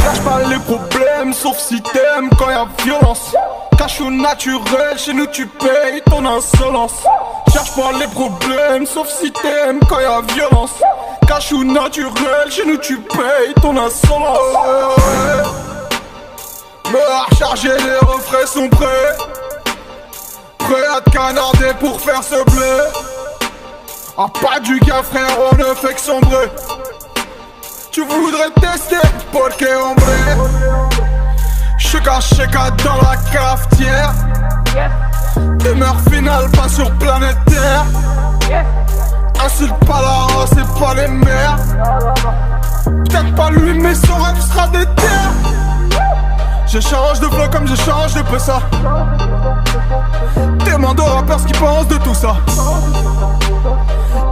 Cherche pas les problèmes, sauf si t'aimes quand y'a violence. Cachou naturel, chez nous tu payes ton insolence. Cherche pas les problèmes, sauf si t'aimes quand y'a violence. Cachou naturel, chez nous tu payes ton insolence. Me recharger, les refrains sont prêts. Prêt à te canarder pour faire ce bleu. Ah pas du gars frère, on ne fait que sombrer. Tu voudrais tester, porque hombre. Cheka cheka dans la cafetière. Demeure finale, pas sur planète Terre. Insulte pas la race et pas les mères. Peut-être pas lui mais son rêve sera des terres. J'échange de flow comme j'échange de peu ça. Demande aux rappeurs ce qu'ils pensent de tout ça.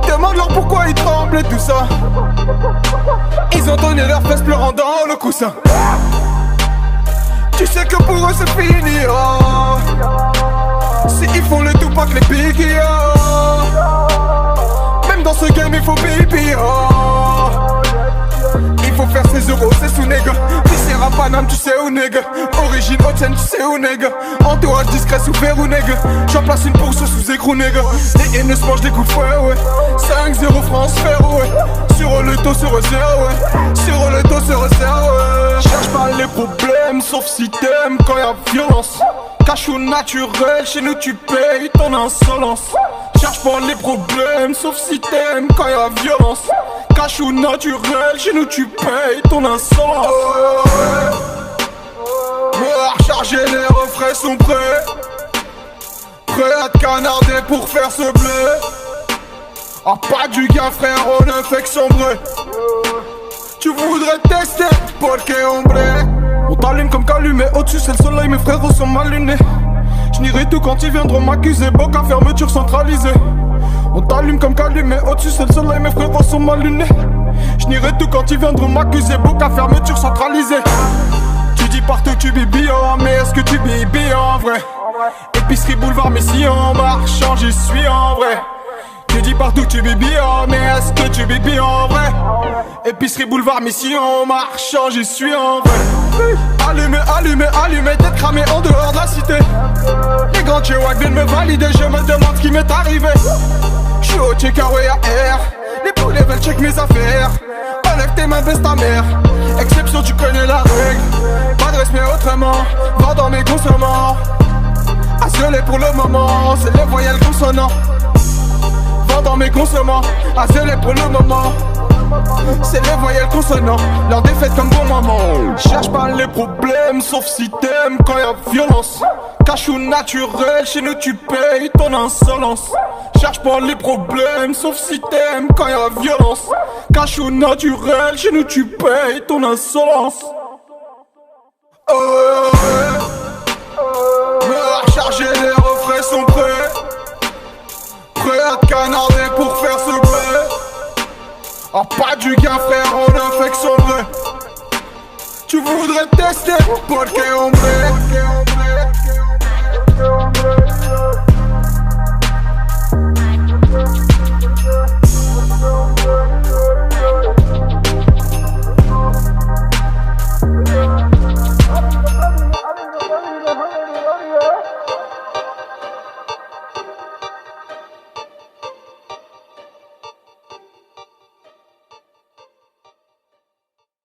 Demande-leur pourquoi ils tremblent et tout ça. Ils ont donné leurs fesses pleurant dans le coussin. Tu sais que pour eux c'est fini, oh. Si ils font le tout pas que les piquis, oh. Même dans ce game il faut baby, oh. Il faut faire ses euros, c'est sous nègre. Visser à Paname, tu sais où nègre. Origine haute tu sais où nègre. Entourage discret sous verrou nègre. J'en place une bourse sous écrou nègre. Les haineux se mangent des coups de fouet, ouais. 5-0 France frère, ouais. Sur le taux se resserre, ouais. Sur le taux se resserre, ouais. Cherche pas les problèmes, sauf si t'aimes quand y'a violence. Cachou naturel, chez nous tu payes ton insolence. Cherche pas les problèmes, sauf si t'aimes quand y'a violence. Cachou naturel, chez nous tu payes ton insolence. Me recharger, les refrains sont prêts. Prêt à te canarder pour faire ce bleu. Ah pas du gars frère, on ne fait que sombrer. Tu voudrais tester, porque hombre. On t'allume comme qu'allumé, au-dessus c'est le soleil, mes frères sont mal lunés. J'nierai tout quand ils viendront m'accuser, boca fermeture centralisée. On t'allume comme qu'allumé, au-dessus c'est le soleil, mes frères sont mal lunés. J'nierai tout quand ils viendront m'accuser, boca fermeture centralisée. Tu dis partout tu bibis en, mais est-ce que tu bibis en vrai? Épicerie boulevard Messi en marchant, j'y suis en vrai. Tu dis partout tu bibis en, mais est-ce que tu bibis en vrai? Épicerie boulevard Messi en marchant, j'y suis en vrai. Allumé, allumé, allumé, tête cramée en dehors de la cité. Les grands Chewak viennent me valider, je me demande ce qui m'est arrivé. J'suis au check-away à air, les poulets veulent check mes affaires. Enlève tes mains, baisse ta mère. Exception, tu connais la règle. Pas de respect autrement, va dans mes consommants. Asselé pour le moment, c'est les voyelles consonants. Va dans mes consommants, asselé pour le moment. C'est les voyelles consonants, leur défaite comme bon moment. Cherche pas les problèmes, sauf si t'aimes quand y'a violence. Cachou naturel, chez nous tu payes ton insolence. Cherche pas les problèmes, sauf si t'aimes quand y'a violence. Cachou naturel, chez nous tu payes ton insolence. Me recharger, les refrains sont prêts. Prêt à te canarder pour faire ce bleu. Ah pas du gars frère, on ne fait que sombrer. Tu voudrais tester, porque hombre.